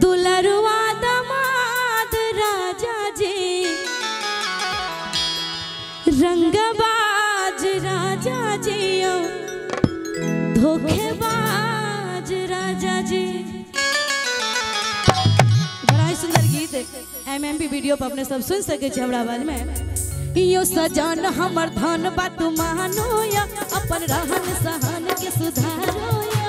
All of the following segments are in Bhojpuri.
दुलरुआ दमाद राजा जी, रंगबाज राजा जी, धोखेबाज राजा जी। बड़ा ही सुंदर गीत एमएमपी वीडियो पर अपने सब सुन सके हमरा आवाज में। यो सजन हमर धन बात मानो या अपन रहन सहन के सुधारो या।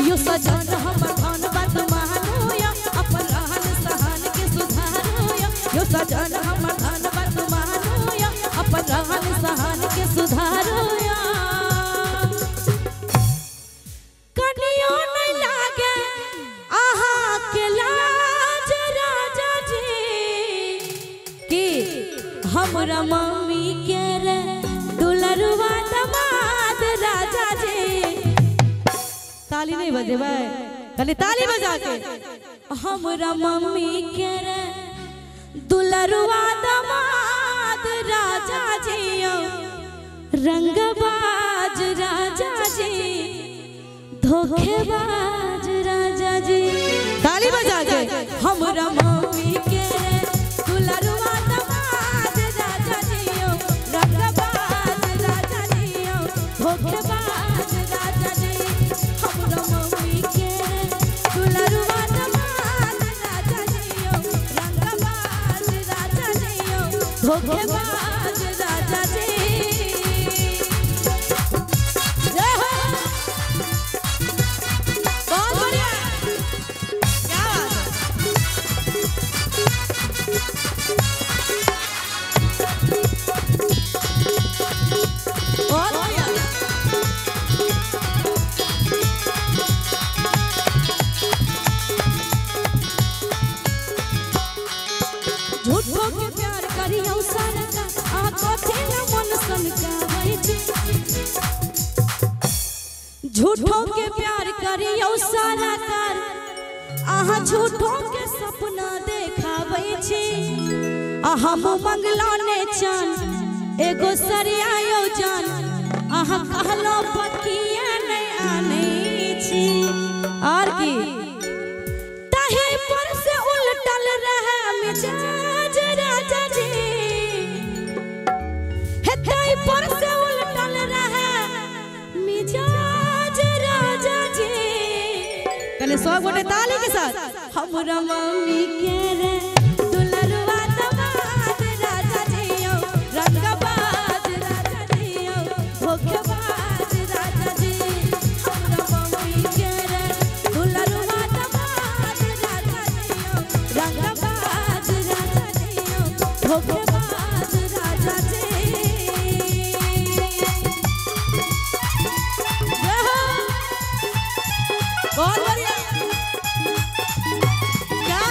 यो सजन हमर धन बात मानो या अपन रहन सहन के सुधारो या। यो सजन हमर धन बात मानो या अपन रहन सहन के सुधारो या। हमरा मम्मी के रे दुलरुआ दमाद राजा जी। ताली नहीं बजे भाई, खाली ताली बजा के। हमरा मम्मी के रे दुलरुआ दमाद राजा जी, रंगबाज राजा जी, धोखेबाज राजा जी। ताली बजा के। हमरा मम्मी के रे दुलरुआ धोखेबाज राजा जी। हमरा मम्मी के दुलरुआ दमाद राजा जी, रंगबाज राजा जी, धोखेबाज राजा जी। जय हो, बहुत बढ़िया, क्या बात है। झूठो के प्यार करियो सारा आ कथे न मन सनकावै छी। झूठो के प्यार करियो सारा कार आहा झूठो के सपना देखावै छी। आहा मंगला ने चान एगो सरियायो जान आहा कहलो पकिया नहीं आने छी। और की ताहे पर से उलटल रहे मिजाज राजा जी, हे ताहे पर से उलटल रहे मिजाज राजा जी। कने 100 गोटे ताली के साथ। हमरा मम्मी के रे दुलरुआ दमाद राजा जी, रंगबाज राजा जी, धोखेबाज राजा जी। हमरा मम्मी के रे दुलरुआ दमाद राजा जी, रंगबाज राजा जी, धोखेबाज राजा जी। बहुत बढ़िया, क्या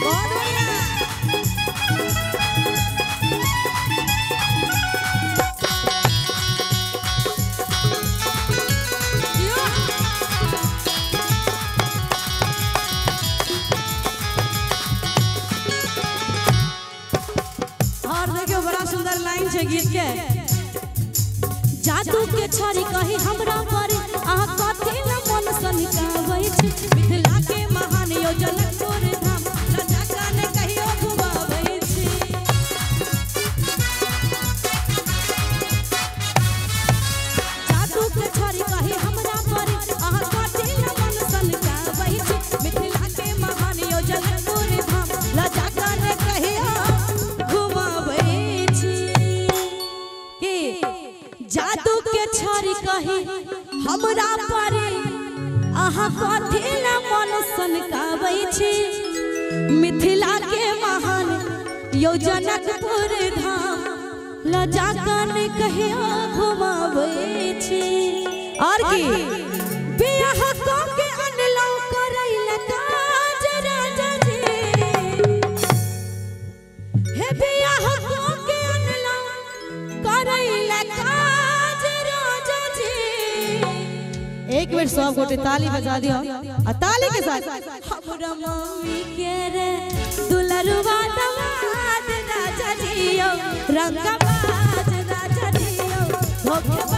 बहुत बढ़िया। और देखियो बड़ा सुंदर लाइन है गीत के। जादू के छड़ी कही हमरा पर आहा कथी न मन सनकावै छी। मिथिला के महान योजना तोरे धाम राजा काने कहियो घुमावै छी। जादू के छड़ी कही हमरा पर आहा कथी न मन सनकावै छी। मिथिला के महान योजना तोरे धाम राजा काने कहियो घुमावै छी। के जादू के छड़ी कही हमरा पर आहा कथी न मन सनकावै छी। मिथिला के महान योजनकपुर धाम लजा काने कहियो घुमावै छी। और की बियाह को के अनलौ करैला काज राजा जी, हे बियाह को के अनलौ करैला काज राजा जी। एक बेर 100 गोटे ताली बजा दियो आ ताली के साथ। हमरा मम्मी के रे दुलरुआ दमाद राजा जियो रंगबाज राजा जियो धोखेबाज